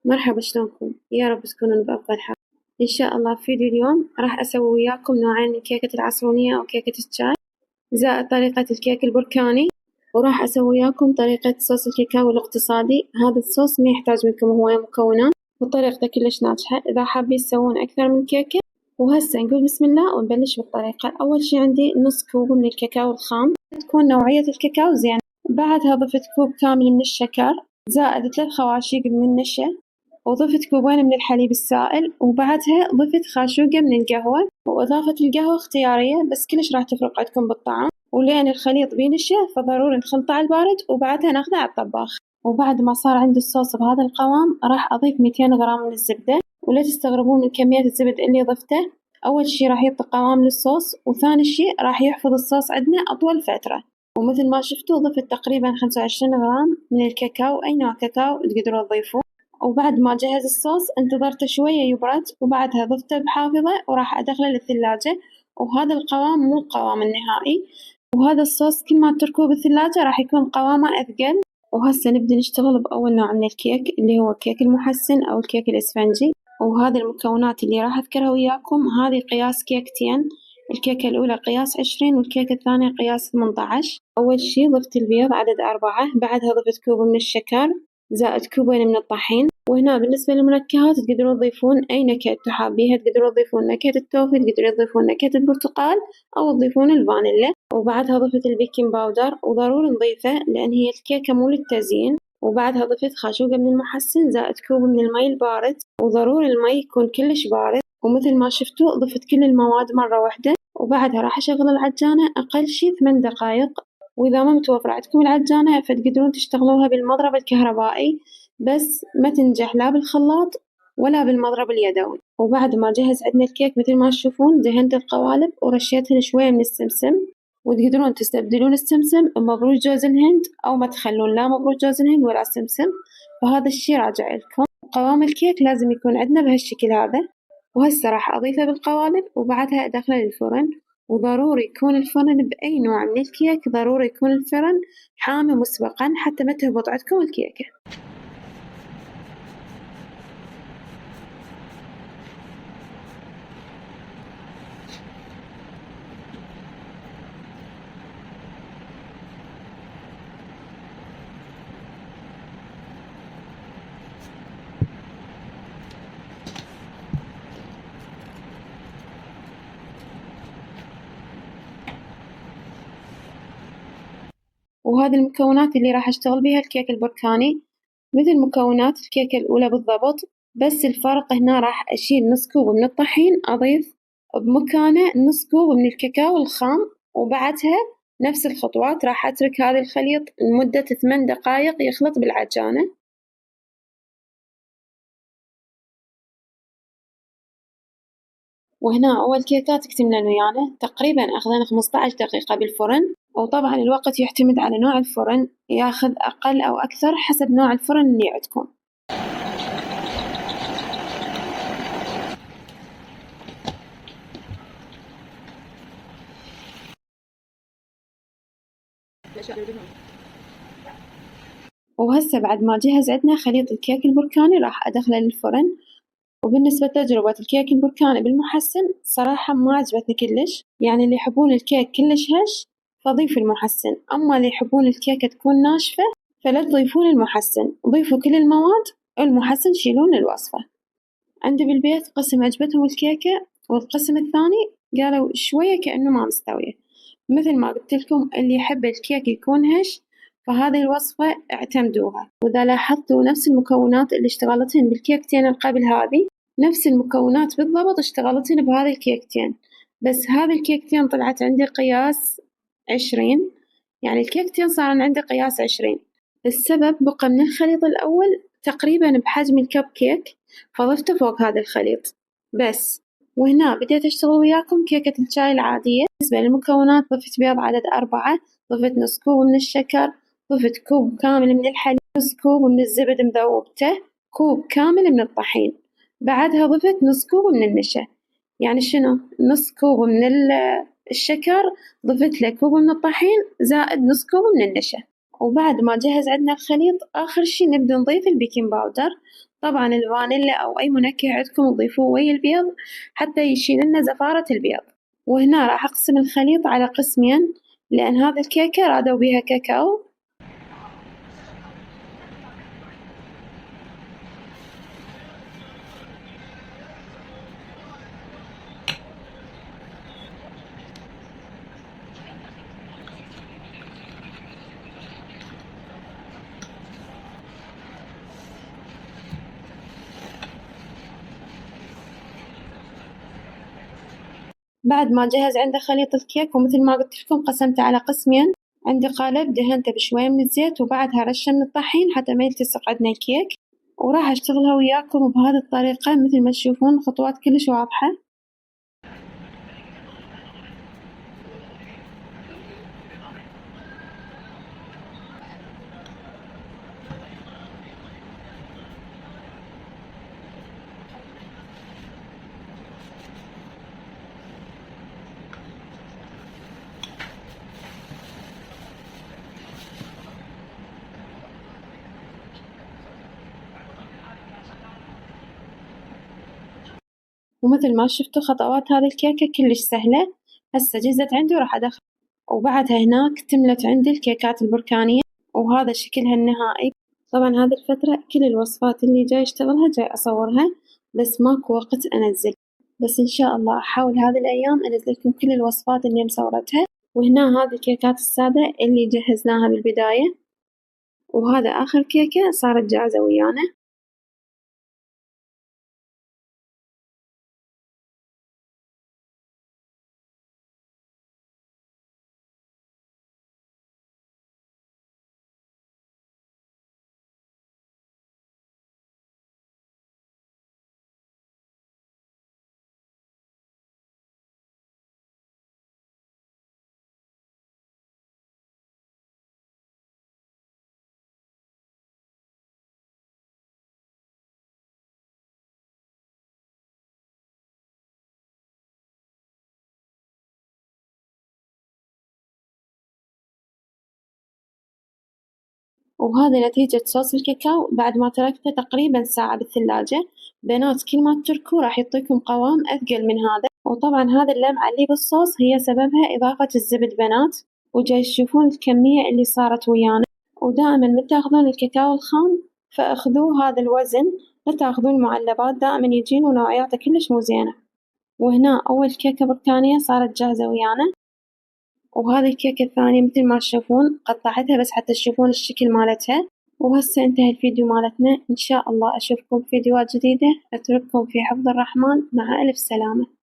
مرحبا، شلونكم؟ يا رب تكونون بأفضل حال. إن شاء الله في فيديو اليوم راح أسوي وياكم نوعين من كيكة العصرونية أو كيكة الشاي، زائد طريقة الكيك البركاني، وراح أسوي وياكم طريقة صوص الكاكاو الاقتصادي. هذا الصوص ما يحتاج منكم هواية مكونات وطريقته كلش ناجحة إذا حابين تسوون أكثر من كيكة. وهسه نقول بسم الله ونبلش بالطريقة. أول شي عندي نص كوب من الكاكاو الخام، تكون نوعية الكاكاو زين. بعدها ضفت كوب كامل من الشكر، زائد 3 خواشيق من النشا، وضفت كوبين من الحليب السائل، وبعدها ضفت خاشوقة من القهوة. وإضافة القهوة اختيارية بس كلش راح تفرق عندكم بالطعم. ولين الخليط بينشف فضروري نخلطه على البارد وبعدها ناخذه على الطباخ. وبعد ما صار عندي الصوص بهذا القوام راح أضيف 200 غرام من الزبدة. ولا تستغربون من كمية الزبد اللي ضفته، أول شي راح يعطي قوام للصوص، وثاني شي راح يحفظ الصوص عندنا أطول فترة. ومثل ما شفتوا ضفت تقريبا 25 غرام من الكاكاو، أي نوع كاكاو تقدروا تضيفوه. وبعد ما جهز الصوص انتظرته شوية يبرد، وبعدها ضفته بحافظة وراح أدخله للثلاجة. وهذا القوام مو القوام النهائي، وهذا الصوص كل ما تتركوه بالثلاجة راح يكون قوامه أثقل. وهسه نبدأ نشتغل بأول نوع من الكيك اللي هو الكيك المحسن أو الكيك الإسفنجي. وهذه المكونات اللي راح أذكرها وياكم، هذه قياس كيكتين. الكيكة الأولى قياس 20 والكيكة الثانية قياس 18. أول شي ضفت البيض عدد 4، بعدها ضفت كوب من الشكر زائد كوبين من الطحين. وهنا بالنسبة للمنكهات تقدرون تضيفون أي نكهة تحابيها، تقدرون تضيفون نكهة التوفي، تقدرون تضيفون نكهة البرتقال، أو تضيفون الفانيلا. وبعدها ضفت البيكنج باودر، وضروري نضيفه لأن هي الكيكة مو للتزيين. وبعدها ضفت خاشوقة من المحسن زائد كوب من المي البارد، وضروري المي يكون كلش بارد. ومثل ما شفتوا ضفت كل المواد مرة واحدة. وبعدها راح أشغل العجانة أقل شي 8 دقايق. وإذا ما متوفر عندكم العجانة فتقدرون تشتغلوها بالمضرب الكهربائي، بس ما تنجح لا بالخلاط ولا بالمضرب اليدوي. وبعد ما جهز عندنا الكيك مثل ما تشوفون دهنت القوالب ورشيتهن شوية من السمسم، وتقدرون تستبدلون السمسم بمبروش جوز الهند أو ما تخلون لا مبروش جوز الهند ولا سمسم، فهذا الشي راجع لكم. قوام الكيك لازم يكون عندنا بهالشكل هذا. وهسه راح أضيفه بالقوالب وبعدها أدخله للفرن. وضروري يكون الفرن بأي نوع من الكيك، ضروري يكون الفرن حامي مسبقا حتى ما تهبط عندكم الكيكة. وهذه المكونات اللي راح أشتغل بيها الكيك البركاني، مثل مكونات الكيكة الأولى بالضبط، بس الفرق هنا راح أشيل نص كوب من الطحين أضيف بمكانه نص كوب من الكاكاو الخام. وبعدها نفس الخطوات راح أترك هذا الخليط لمدة 8 دقايق يخلط بالعجانة. وهنا أول كيكة تكتملن ويانا تقريبا أخذنا 15 دقيقة بالفرن. وطبعا الوقت يعتمد على نوع الفرن، ياخذ أقل أو أكثر حسب نوع الفرن اللي عندكم. وهسه بعد ما جهز عندنا خليط الكيك البركاني راح أدخله للفرن. وبالنسبة لتجربة الكيك البركاني بالمحسن صراحة ما عجبتني كلش، يعني اللي يحبون الكيك كلش هش فضيفوا المحسن، أما اللي يحبون الكيكة تكون ناشفة فلا تضيفون المحسن، ضيفوا كل المواد المحسن شيلون الوصفة. عندي بالبيت قسم عجبتهم الكيكة والقسم الثاني قالوا شوية كأنه ما مستوية. مثل ما قلت لكم اللي يحب الكيك يكون هش فهذه الوصفة اعتمدوها. وإذا لاحظتوا نفس المكونات اللي اشتغلتهن بالكيكتين القبل هذه نفس المكونات بالضبط اشتغلتهن بهذه الكيكتين، بس هذه الكيكتين طلعت عندي قياس 20، يعني الكيكتين صارن عندي قياس 20. السبب بقى من الخليط الأول تقريبا بحجم الكب كيك فضفته فوق هذا الخليط بس. وهنا بديت أشتغل وياكم كيكة الشاي العادية. بالنسبة للمكونات ضفت بيض عدد 4، ضفت نص كوب من الشكر، ضفت كوب كامل من الحليب، نص كوب من الزبد مذوبته، كوب كامل من الطحين. بعدها ضفت نص كوب من النشا، يعني شنو نص كوب من الشكر ضفت له كوب من الطحين زائد نص كوب من النشا. وبعد ما جهز عندنا الخليط آخر شي نبدأ نضيف البيكنج باودر. طبعا الفانيلا أو أي منكه عندكم تضيفوه ويا البيض حتى يشيل لنا زفارة البيض. وهنا راح أقسم الخليط على قسمين لأن هذه الكيكة رادوا بيها كاكاو. بعد ما جهز عنده خليط الكيك ومثل ما قلت لكم قسمته على قسمين، عندي قالب دهنته بشوية من الزيت وبعدها رشة من الطحين حتى ما يلتصق عندنا الكيك، وراح أشتغلها وياكم بهذه الطريقة مثل ما تشوفون خطوات كلش واضحة. ومثل ما شفتوا خطوات هذه الكيكة كلش سهلة. هسه جهزت عندي وراح أدخل، وبعدها هناك تملت عندي الكيكات البركانية وهذا شكلها النهائي. طبعا هذه الفترة كل الوصفات اللي جاي أشتغلها جاي أصورها بس ماكو وقت أنزل، بس إن شاء الله أحاول هذه الأيام أنزلكم كل الوصفات اللي مصورتها. وهنا هذه الكيكات السادة اللي جهزناها بالبداية، وهذا آخر كيكة صارت جاهزة ويانا. وهذا نتيجة صوص الكاكاو بعد ما تركته تقريبا ساعة بالثلاجة. بنات كل ما تتركوه راح يعطيكم قوام أثقل من هذا. وطبعا هذا اللمعة اللي بالصوص هي سببها إضافة الزبد بنات، وجاي تشوفون الكمية اللي صارت ويانا. ودائما من تاخذون الكاكاو الخام فاخذوه هذا الوزن، لا تاخذون معلبات دائما يجين ونوعياته كلش مو زينة. وهنا أول كيكة بركانية صارت جاهزة ويانا، وهذه الكيكة الثانية مثل ما تشوفون قطعتها بس حتى تشوفون الشكل مالتها. وهسه انتهى الفيديو مالتنا، إن شاء الله أشوفكم في فيديوهات جديدة. أترككم في حفظ الرحمن، مع ألف سلامة.